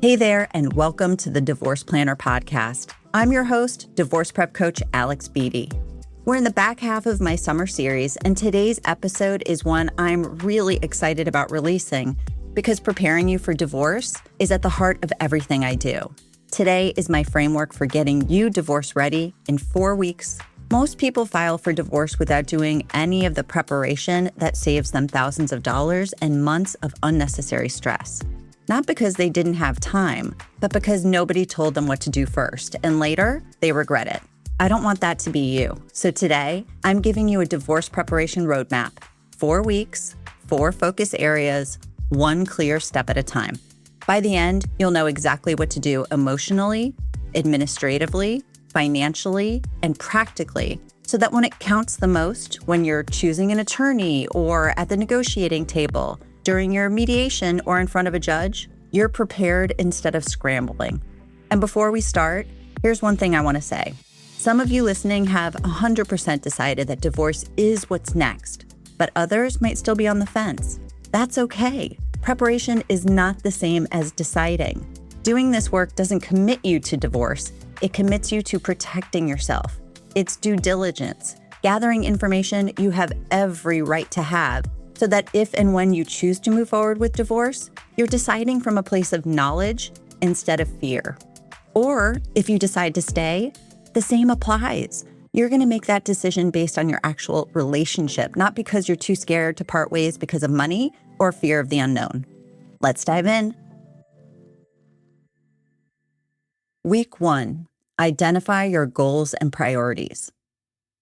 Hey there, and welcome to the Divorce Planner Podcast. I'm your host, divorce prep coach Alex Beatty. We're in the back half of my summer series, and today's episode is one I'm really excited about releasing because preparing you for divorce is at the heart of everything I do. Today is my framework for getting you divorce ready in 4 weeks. Most people file for divorce without doing any of the preparation that saves them thousands of dollars and months of unnecessary stress. Not because they didn't have time, but because nobody told them what to do first, and later, they regret it. I don't want that to be you. So today, I'm giving you a divorce preparation roadmap. 4 weeks, 4 focus areas, 1 clear step at a time. By the end, you'll know exactly what to do emotionally, administratively, financially, and practically, so that when it counts the most, when you're choosing an attorney or at the negotiating table, during your mediation or in front of a judge, you're prepared instead of scrambling. And before we start, here's one thing I want to say. Some of you listening have 100% decided that divorce is what's next, but others might still be on the fence. That's okay. Preparation is not the same as deciding. Doing this work doesn't commit you to divorce. It commits you to protecting yourself. It's due diligence, gathering information you have every right to have, so that if and when you choose to move forward with divorce, you're deciding from a place of knowledge instead of fear. Or if you decide to stay, the same applies. You're going to make that decision based on your actual relationship, not because you're too scared to part ways because of money or fear of the unknown. Let's dive in. Week 1, identify your goals and priorities.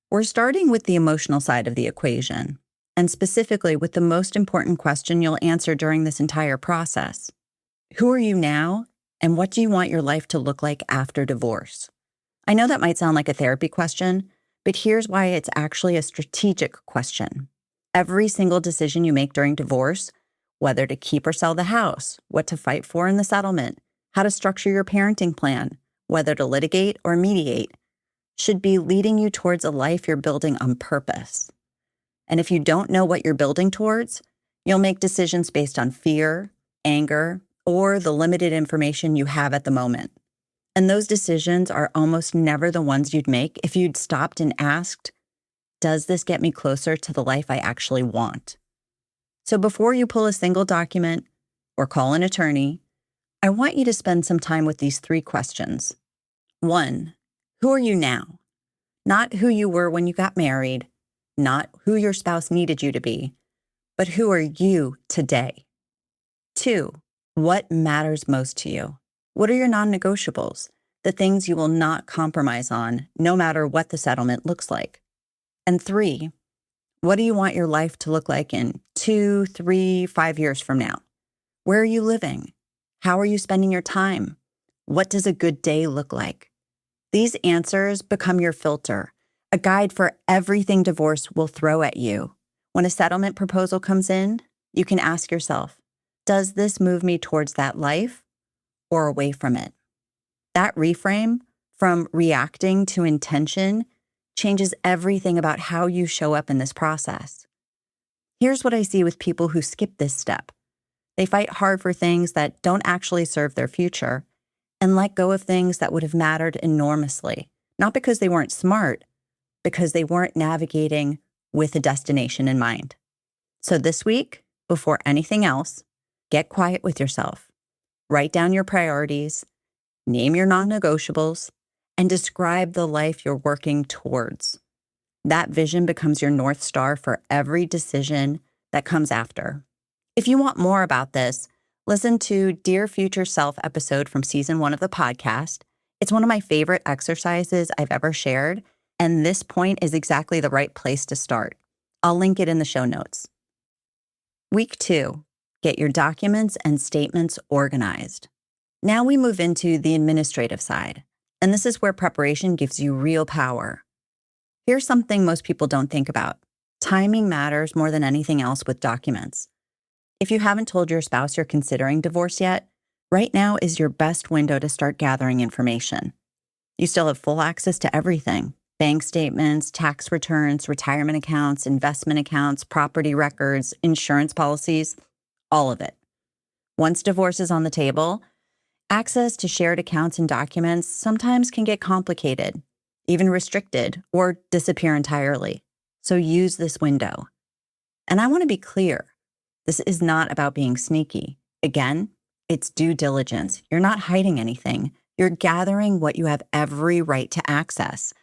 We're starting with the emotional side of the equation, and specifically with the most important question you'll answer during this entire process. Who are you now, and what do you want your life to look like after divorce? I know that might sound like a therapy question, but here's why it's actually a strategic question. Every single decision you make during divorce, whether to keep or sell the house, what to fight for in the settlement, how to structure your parenting plan, whether to litigate or mediate, should be leading you towards a life you're building on purpose. And if you don't know what you're building towards, you'll make decisions based on fear, anger, or the limited information you have at the moment. And those decisions are almost never the ones you'd make if you'd stopped and asked, does this get me closer to the life I actually want? So before you pull a single document or call an attorney, I want you to spend some time with these 3 questions. 1, who are you now? Not who you were when you got married, not who your spouse needed you to be, but who are you today? 2, what matters most to you? What are your non-negotiables? The things you will not compromise on, no matter what the settlement looks like. And 3, what do you want your life to look like in 2, 3, 5 years from now? Where are you living? How are you spending your time? What does a good day look like? These answers become your filter, a guide for everything divorce will throw at you. When a settlement proposal comes in, you can ask yourself, does this move me towards that life or away from it? That reframe from reacting to intention changes everything about how you show up in this process. Here's what I see with people who skip this step. They fight hard for things that don't actually serve their future and let go of things that would have mattered enormously, not because they weren't smart, because they weren't navigating with a destination in mind. So this week, before anything else, get quiet with yourself. Write down your priorities, name your non-negotiables, and describe the life you're working towards. That vision becomes your North Star for every decision that comes after. If you want more about this, listen to Dear Future Self episode from season 1 of the podcast. It's one of my favorite exercises I've ever shared, and this point is exactly the right place to start. I'll link it in the show notes. Week 2, get your documents and statements organized. Now we move into the administrative side, and this is where preparation gives you real power. Here's something most people don't think about. Timing matters more than anything else with documents. If you haven't told your spouse you're considering divorce yet, right now is your best window to start gathering information. You still have full access to everything: bank statements, tax returns, retirement accounts, investment accounts, property records, insurance policies, all of it. Once divorce is on the table, Access to shared accounts and documents sometimes can get complicated, even restricted, or disappear entirely. So use this window. And I want to be clear, this is not about being sneaky. Again, it's due diligence. You're not hiding anything. You're gathering what you have every right to access.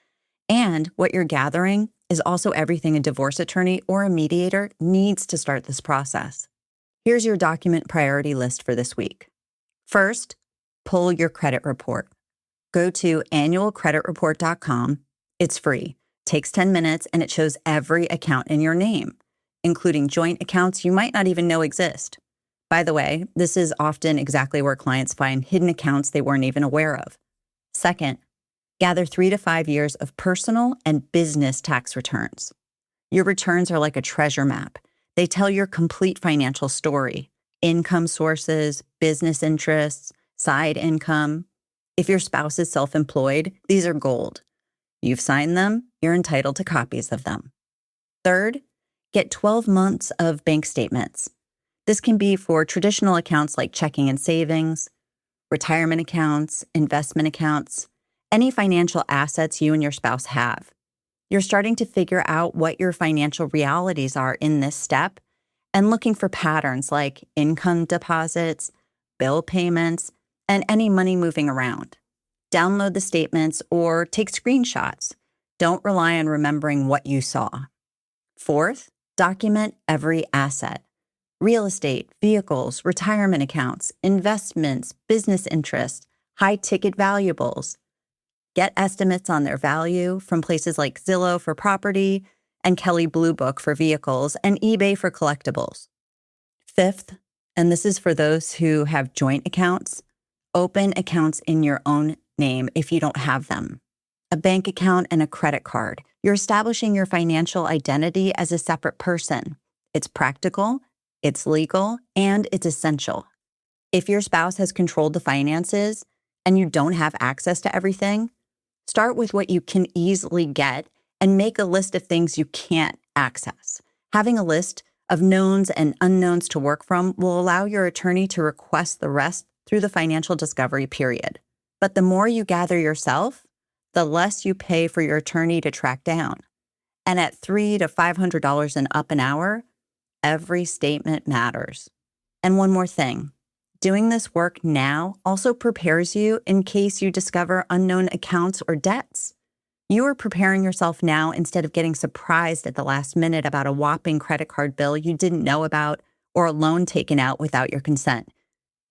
And what you're gathering is also everything a divorce attorney or a mediator needs to start this process. Here's your document priority list for this week. First, pull your credit report. Go to annualcreditreport.com. It's free, takes 10 minutes, and it shows every account in your name, including joint accounts you might not even know exist. By the way, this is often exactly where clients find hidden accounts they weren't even aware of. Second, gather 3 to 5 years of personal and business tax returns. Your returns are like a treasure map. They tell your complete financial story: income sources, business interests, side income. If your spouse is self-employed, these are gold. You've signed them, you're entitled to copies of them. Third, get 12 months of bank statements. This can be for traditional accounts like checking and savings, retirement accounts, investment accounts, any financial assets you and your spouse have. You're starting to figure out what your financial realities are in this step and looking for patterns like income deposits, bill payments, and any money moving around. Download the statements or take screenshots. Don't rely on remembering what you saw. Fourth, document every asset: real estate, vehicles, retirement accounts, investments, business interests, high-ticket valuables. Get estimates on their value from places like Zillow for property and Kelley Blue Book for vehicles and eBay for collectibles. Fifth, and this is for those who have joint accounts, open accounts in your own name if you don't have them. A bank account and a credit card. You're establishing your financial identity as a separate person. It's practical, it's legal, and it's essential. If your spouse has controlled the finances and you don't have access to everything, start with what you can easily get and make a list of things you can't access. Having a list of knowns and unknowns to work from will allow your attorney to request the rest through the financial discovery period. But the more you gather yourself, the less you pay for your attorney to track down. And at $300 to $500 and up an hour, every statement matters. And one more thing, doing this work now also prepares you in case you discover unknown accounts or debts. You are preparing yourself now instead of getting surprised at the last minute about a whopping credit card bill you didn't know about or a loan taken out without your consent.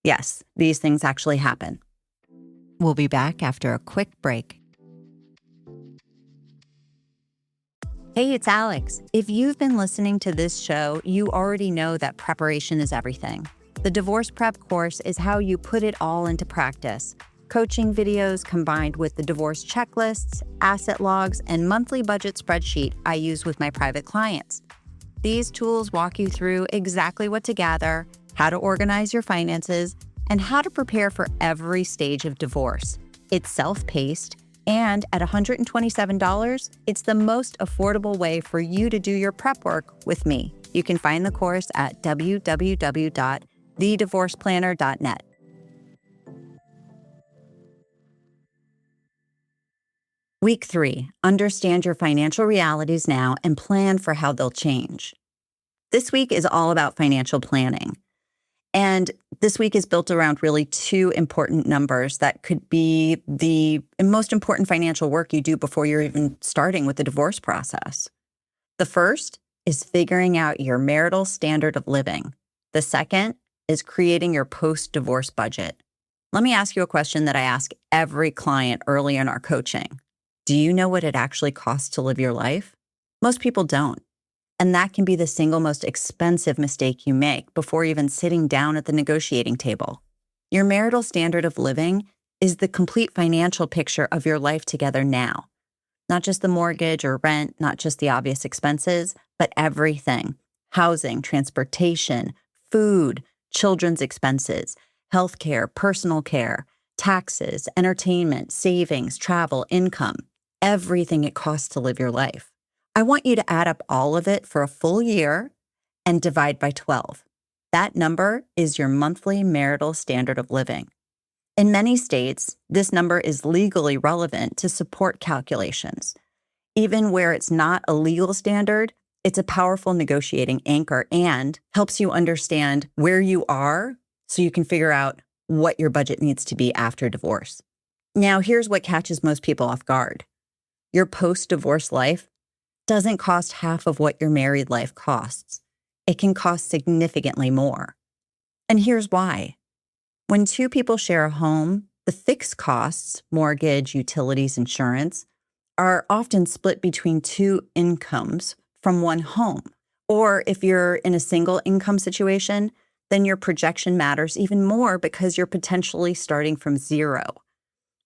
Yes, these things actually happen. We'll be back after a quick break. Hey, it's Alex. If you've been listening to this show, you already know that preparation is everything. The Divorce Prep course is how you put it all into practice. Coaching videos combined with the divorce checklists, asset logs, and monthly budget spreadsheet I use with my private clients. These tools walk you through exactly what to gather, how to organize your finances, and how to prepare for every stage of divorce. It's self-paced, and at $127, it's the most affordable way for you to do your prep work with me. You can find the course at www.thedivorceplanner.net. Week 3, understand your financial realities now and plan for how they'll change. This week is all about financial planning. And this week is built around really 2 important numbers that could be the most important financial work you do before you're even starting with the divorce process. The first is figuring out your marital standard of living. The second is creating your post-divorce budget. Let me ask you a question that I ask every client early in our coaching. Do you know what it actually costs to live your life? Most people don't. And that can be the single most expensive mistake you make before even sitting down at the negotiating table. Your marital standard of living is the complete financial picture of your life together now. Not just the mortgage or rent, not just the obvious expenses, but everything. Housing, transportation, food, children's expenses, healthcare, personal care, taxes, entertainment, savings, travel, income, everything it costs to live your life. I want you to add up all of it for a full year and divide by 12. That number is your monthly marital standard of living. In many states, this number is legally relevant to support calculations. Even where it's not a legal standard, it's a powerful negotiating anchor and helps you understand where you are so you can figure out what your budget needs to be after divorce. Now, here's what catches most people off guard. Your post-divorce life doesn't cost half of what your married life costs. It can cost significantly more. And here's why. When two people share a home, the fixed costs, mortgage, utilities, insurance, are often split between two incomes from one home. Or if you're in a single income situation, then your projection matters even more because you're potentially starting from zero.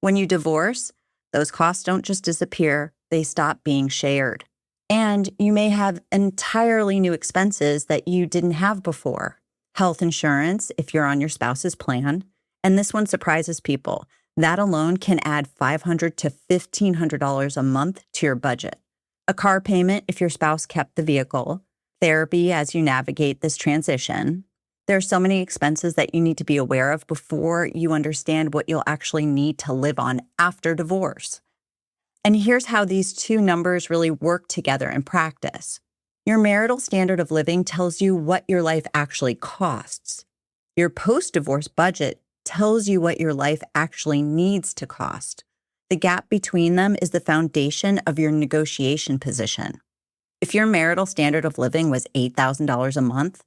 When you divorce, those costs don't just disappear, they stop being shared. And you may have entirely new expenses that you didn't have before. Health insurance, if you're on your spouse's plan, and this one surprises people. That alone can add $500 to $1,500 a month to your budget. A car payment if your spouse kept the vehicle, therapy as you navigate this transition. There are so many expenses that you need to be aware of before you understand what you'll actually need to live on after divorce. And here's how these two numbers really work together in practice. Your marital standard of living tells you what your life actually costs. Your post-divorce budget tells you what your life actually needs to cost. The gap between them is the foundation of your negotiation position. If your marital standard of living was $8,000 a month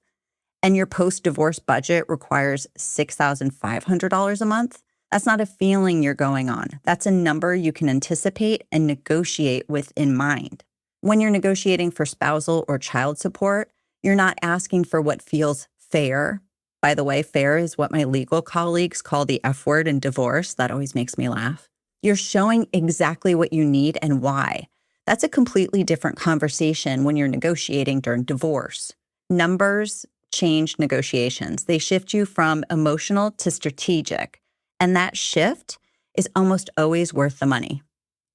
and your post-divorce budget requires $6,500 a month, that's not a feeling you're going on. That's a number you can anticipate and negotiate with in mind. When you're negotiating for spousal or child support, you're not asking for what feels fair. By the way, fair is what my legal colleagues call the F word in divorce. That always makes me laugh. You're showing exactly what you need and why. That's a completely different conversation when you're negotiating during divorce. Numbers change negotiations. They shift you from emotional to strategic. And that shift is almost always worth the money.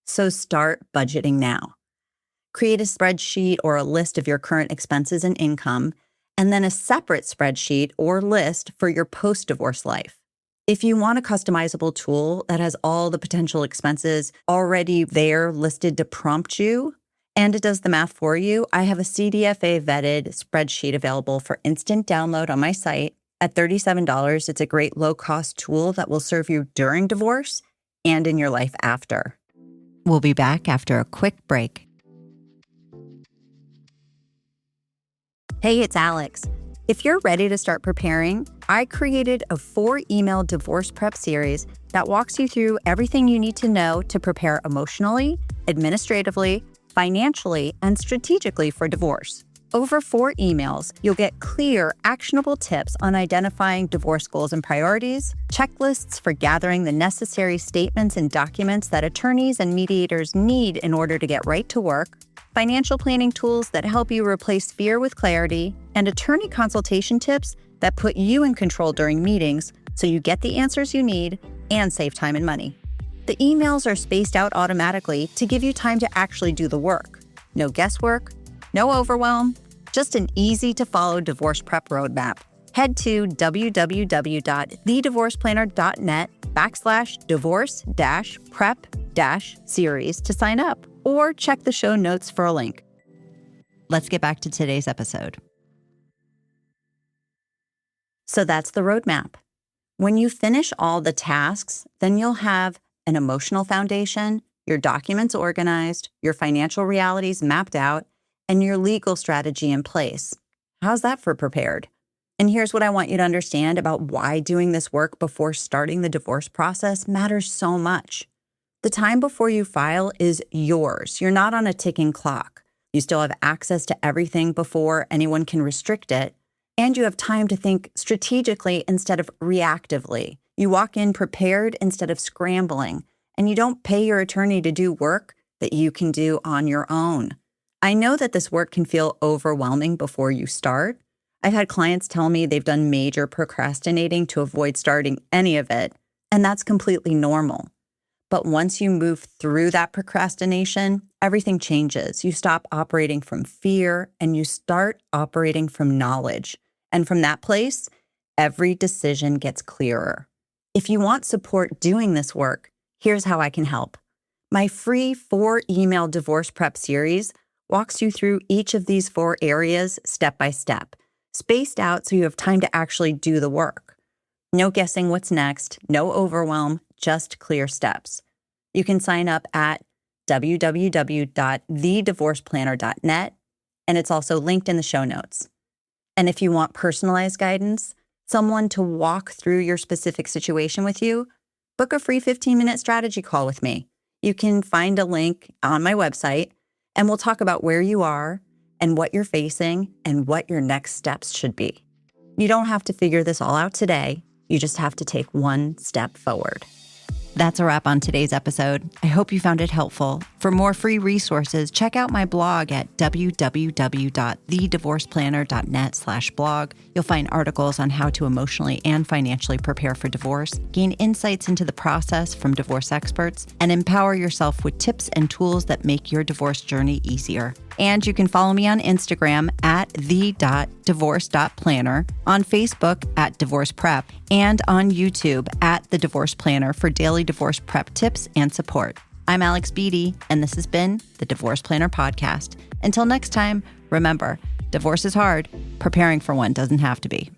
So start budgeting now. Create a spreadsheet or a list of your current expenses and income, and then a separate spreadsheet or list for your post-divorce life. If you want a customizable tool that has all the potential expenses already there listed to prompt you, and it does the math for you, I have a CDFA vetted spreadsheet available for instant download on my site. At $37, it's a great low-cost tool that will serve you during divorce and in your life after. We'll be back after a quick break. Hey, it's Alex. If you're ready to start preparing, I created a 4-email divorce prep series that walks you through everything you need to know to prepare emotionally, administratively, financially, and strategically for divorce. Over 4 emails, you'll get clear, actionable tips on identifying divorce goals and priorities, checklists for gathering the necessary statements and documents that attorneys and mediators need in order to get right to work, financial planning tools that help you replace fear with clarity, and attorney consultation tips that put you in control during meetings so you get the answers you need and save time and money. The emails are spaced out automatically to give you time to actually do the work. No guesswork, no overwhelm, just an easy-to-follow divorce prep roadmap. Head to www.thedivorceplanner.net/divorce-prep-series to sign up, or check the show notes for a link. Let's get back to today's episode. So that's the roadmap. When you finish all the tasks, then you'll have an emotional foundation, your documents organized, your financial realities mapped out, and your legal strategy in place. How's that for prepared? And here's what I want you to understand about why doing this work before starting the divorce process matters so much. The time before you file is yours. You're not on a ticking clock. You still have access to everything before anyone can restrict it, and you have time to think strategically instead of reactively. You walk in prepared instead of scrambling, and you don't pay your attorney to do work that you can do on your own. I know that this work can feel overwhelming before you start. I've had clients tell me they've done major procrastinating to avoid starting any of it, and that's completely normal. But once you move through that procrastination, everything changes. You stop operating from fear and you start operating from knowledge. And from that place, every decision gets clearer. If you want support doing this work, here's how I can help. My free 4-email divorce prep series walks you through each of these 4 areas step by step, spaced out so you have time to actually do the work. No guessing what's next, no overwhelm, just clear steps. You can sign up at www.thedivorceplanner.net, and it's also linked in the show notes. And if you want personalized guidance, someone to walk through your specific situation with you, book a free 15-minute strategy call with me. You can find a link on my website, and we'll talk about where you are and what you're facing and what your next steps should be. You don't have to figure this all out today. You just have to take one step forward. That's a wrap on today's episode. I hope you found it helpful. For more free resources, check out my blog at www.thedivorceplanner.net/blog. You'll find articles on how to emotionally and financially prepare for divorce, gain insights into the process from divorce experts, and empower yourself with tips and tools that make your divorce journey easier. And you can follow me on Instagram at the.divorce.planner, on Facebook at Divorce Prep, and on YouTube at The Divorce Planner for daily divorce prep tips and support. I'm Alex Beatty, and this has been the Divorce Planner Podcast. Until next time, remember, divorce is hard. Preparing for one doesn't have to be.